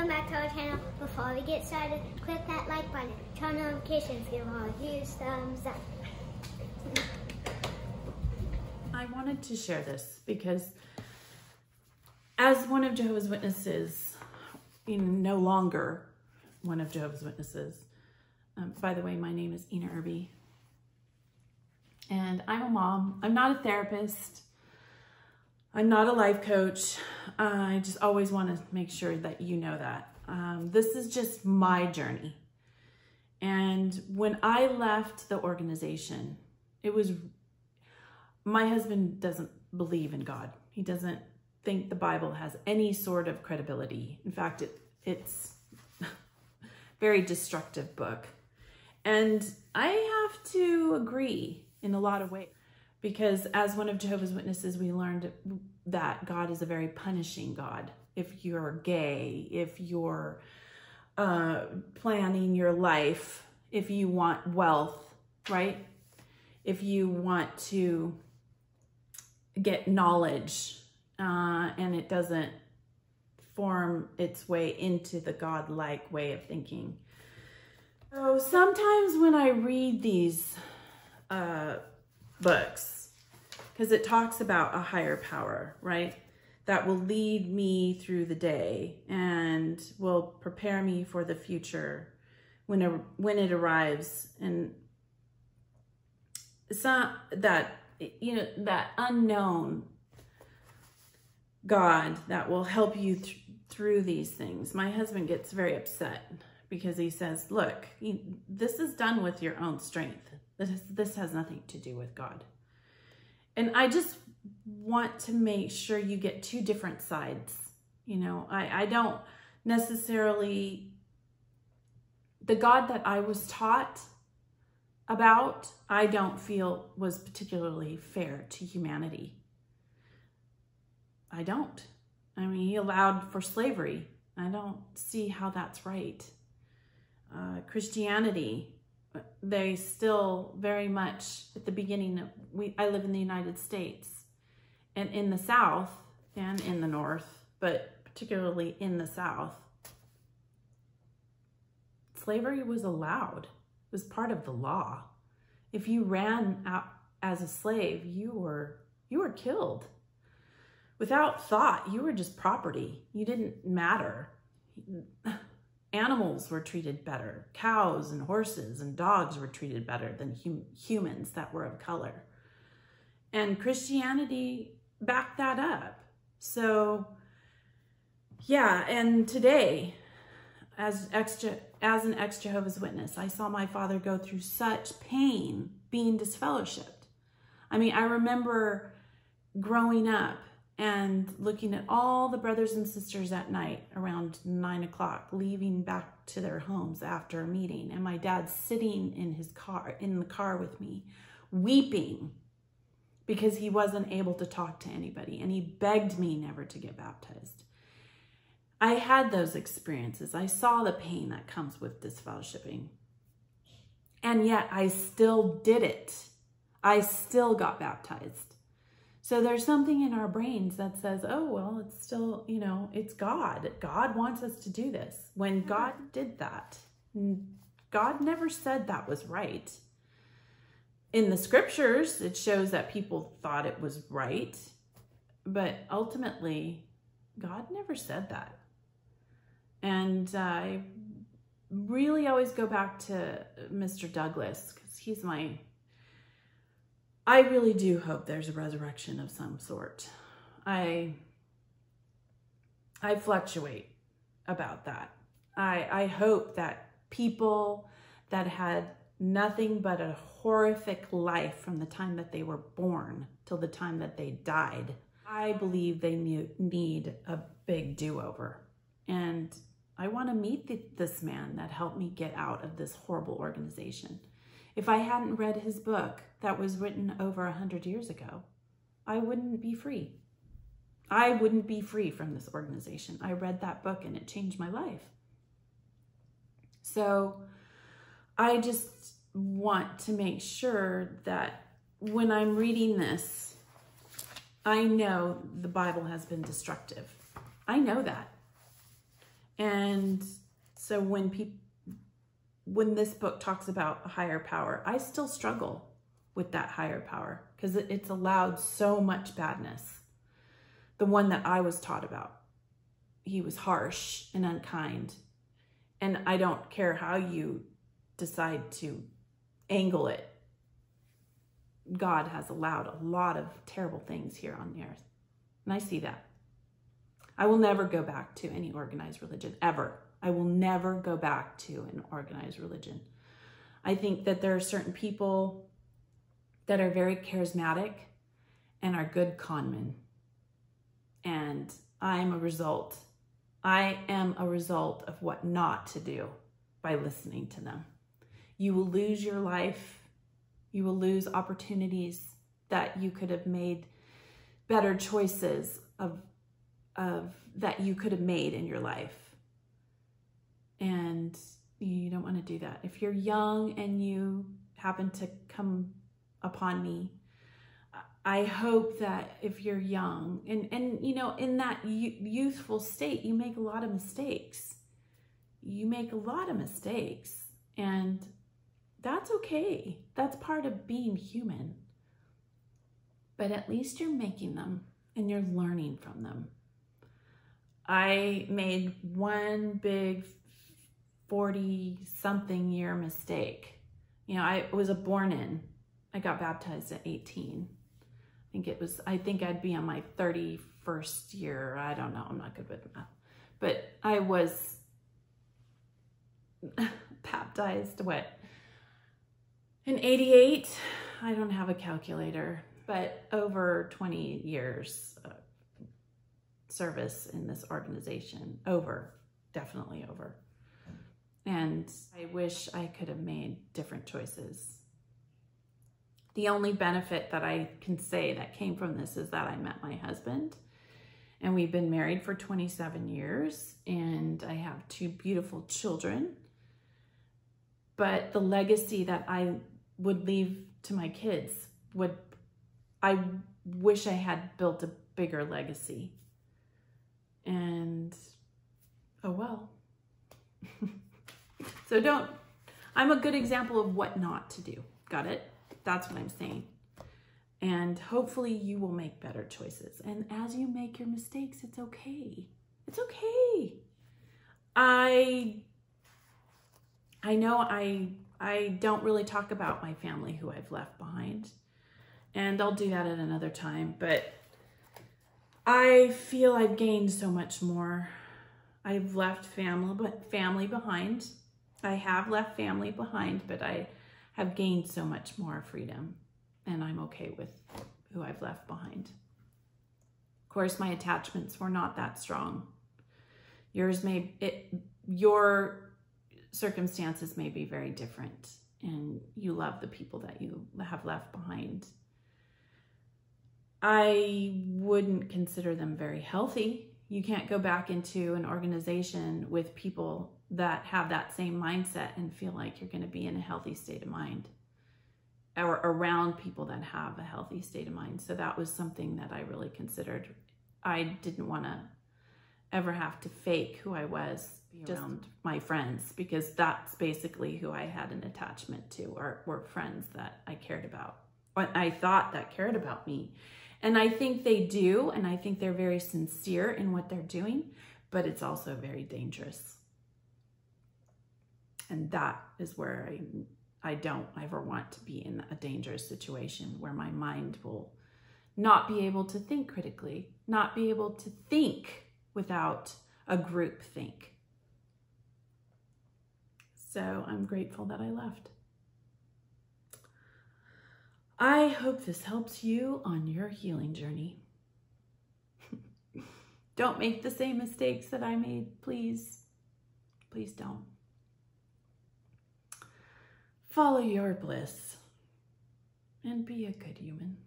welcome back to our channel. Before we get started, click that like button, turn on notifications, give all a huge thumbs up. I wanted to share this because as one of Jehovah's Witnesses, no longer one of Jehovah's Witnesses. By the way, my name is Ina Irby, and I'm a mom. I'm not a therapist. I'm not a life coach. I just always want to make sure that you know that. This is just my journey. And when I left the organization, my husband doesn't believe in God. He doesn't think the Bible has any sort of credibility. In fact, it's a very destructive book. And I have to agree in a lot of ways, because as one of Jehovah's Witnesses, we learned that God is a very punishing God. If you're gay, if you're planning your life, if you want wealth, right? If you want to get knowledge and it doesn't form its way into the God-like way of thinking. So sometimes when I read these books, because it talks about a higher power, right? That will lead me through the day and will prepare me for the future when it arrives. And it's not that, that unknown God that will help you through these things. My husband gets very upset because he says, look, this is done with your own strength. This has nothing to do with God. And I just want to make sure you get two different sides. I don't necessarily, the God that I was taught about, I don't feel was particularly fair to humanity. I don't. I mean, he allowed for slavery. I don't see how that's right. Christianity, they still very much at the beginning of, I live in the United States, and in the South and in the North, but particularly in the South, slavery was allowed. It was part of the law. If you ran out as a slave, you were killed. Without thought, you were just property. You didn't matter. Animals were treated better. Cows and horses and dogs were treated better than humans that were of color. And Christianity backed that up. So, yeah, and today, as an ex-Jehovah's Witness, I saw my father go through such pain being disfellowshipped. I mean, I remember growing up and looking at all the brothers and sisters at night around 9 o'clock, leaving back to their homes after a meeting, and my dad sitting in the car with me, weeping because he wasn't able to talk to anybody, and he begged me never to get baptized. I had those experiences. I saw the pain that comes with disfellowshipping, and yet I still did it. I still got baptized. So there's something in our brains that says, oh, well, it's still, it's God. God wants us to do this. When God did that, God never said that was right. In the scriptures, it shows that people thought it was right, but ultimately, God never said that. And I really always go back to Mr. Douglas, because I really do hope there's a resurrection of some sort. I fluctuate about that. I hope that people that had nothing but a horrific life from the time that they were born till the time that they died, I believe they need a big do-over. And I want to meet this man that helped me get out of this horrible organization. If I hadn't read his book that was written over 100 years ago, I wouldn't be free. I wouldn't be free from this organization. I read that book and it changed my life. So I just want to make sure that when I'm reading this, I know the Bible has been destructive. I know that. And so when this book talks about a higher power, I still struggle with that higher power because it's allowed so much badness. The one that I was taught about, he was harsh and unkind. And I don't care how you decide to angle it. God has allowed a lot of terrible things here on the earth. And I see that. I will never go back to any organized religion, ever. I will never go back to an organized religion. I think that there are certain people that are very charismatic and are good conmen. And I am a result of what not to do by listening to them. You will lose your life. You will lose opportunities that you could have made, better choices that you could have made in your life. And you don't want to do that. If you're young and you happen to come upon me, I hope that if you're young and you know, in that youthful state, you make a lot of mistakes. You make a lot of mistakes, and that's okay. That's part of being human. But at least you're making them and you're learning from them. I made one big 40-something year mistake. You know, I got baptized at 18. I think I'd be on my 31st year. I don't know. I'm not good with math. But I was baptized, in 88? I don't have a calculator, but over 20 years service in this organization. Definitely over. And I wish I could have made different choices. The only benefit that I can say that came from this is that I met my husband, and we've been married for 27 years, and I have 2 beautiful children. But the legacy that I would leave to my kids I wish I had built a bigger legacy. And, oh well. So I'm a good example of what not to do. Got it? That's what I'm saying. And hopefully you will make better choices. And as you make your mistakes, it's okay. It's okay. I know I don't really talk about my family who I've left behind. And I'll do that at another time. But I feel I've gained so much more. I've left family behind. I have left family behind, but I have gained so much more freedom, and I'm okay with who I've left behind. Of course, my attachments were not that strong. Your circumstances may be very different, and you love the people that you have left behind. I wouldn't consider them very healthy. You can't go back into an organization with people that have that same mindset and feel like you're going to be in a healthy state of mind, or around people that have a healthy state of mind. So that was something that I really considered. I didn't want to ever have to fake who I was around my friends, because that's basically who I had an attachment to, or were friends that I cared about, or I thought that cared about me. And I think they do, and I think they're very sincere in what they're doing, but it's also very dangerous. And that is where I don't ever want to be in a dangerous situation where my mind will not be able to think critically, not be able to think without a group think. So I'm grateful that I left. I hope this helps you on your healing journey. Don't make the same mistakes that I made, please. Please don't. Follow your bliss and be a good human.